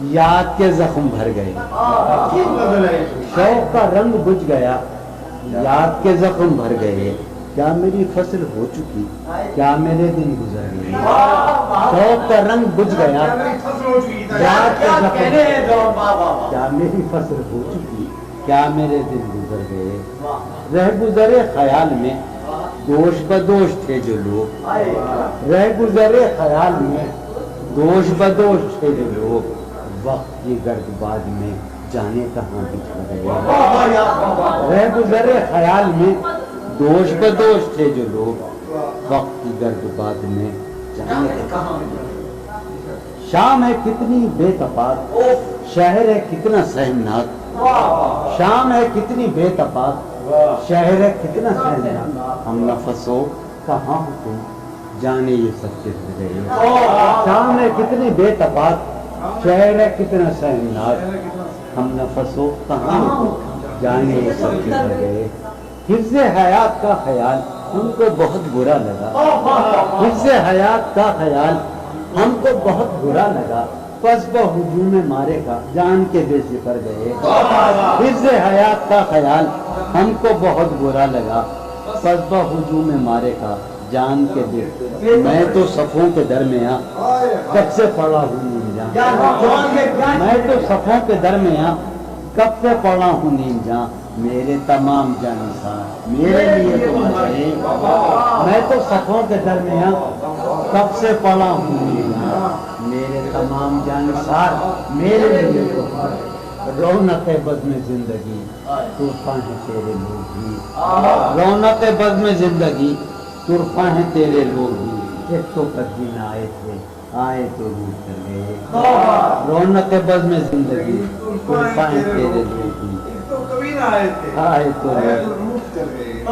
یاد کے زخم بھر گئے، شوق کا رنگ بجھ گیا، یاد کے زخم بھر گئے، کیا میری فصل ہو چکی، کیا میرے دن گزر گئے، شوق کا رنگ بجھ گیا، یاد کے زخم، کیا میری فصل ہو چکی، کیا میرے دن گزر گئے، رہ گزرے خیال میں دوش بدوش تھے جو لوگ، رہ گزرے خیال میں دوش بدوش تھے جو لوگ، وقت کی گرد باد میں جانے کہاں بچھڑ گئے، رہ گزرے خیال میں دوش بدوش تھے جو لوگ، وقت کی گرد باد میں جانے کہاں بچھڑ گئے، شام ہے کتنی بے تفاق، شہر ہے کتنا سہمناک، شام ہے کتنی بے تفاق، شہر ہے کتنا سہمناک، ہم نفس ہو کہاں ہو تم جانے یہ سب کس گئے، شام ہے کتنی بے تفاق، شہر ہے کتنا سہمناک، ہم نفس ہو کہاں ہو جانے یہ سب کس گئے، حفظ حیات کا خیال ہم کو بہت برا لگا، حفظ حیات کا خیال ہم کو بہت برا لگا، پس بہجوم مارے کا جان کے بے فکر گئے، حفظ حیات کا خیال ہم کو بہت برا لگا، پس بہجوم مارے کا جان کے بے، میں تو صفوں کے درمیاں کب سے پڑا ہوں نیم جاں، میں تو صفوں کے درمیاں کب سے پڑا ہوں نیم جاں، میرے تمام جانسار میرے لیے تو بچے، میں تو صفوں کے درمیان کب سے پڑا ہوں نیم جاں، میرے تمام جانسار میرے لیے تو بچے، رونق بزم زندگی طرفہ ہیں تیرے لوگ بھی، رونق بزم زندگی طرفہ ہیں تیرے لوگ بھی، ایک تو کبھی نہ آئے تھے آئے تو روٹ کر گئے، رونق بزم زندگی طرفہ ہیں تیرے لوگ بھی، آئے تو روٹ کر گئے۔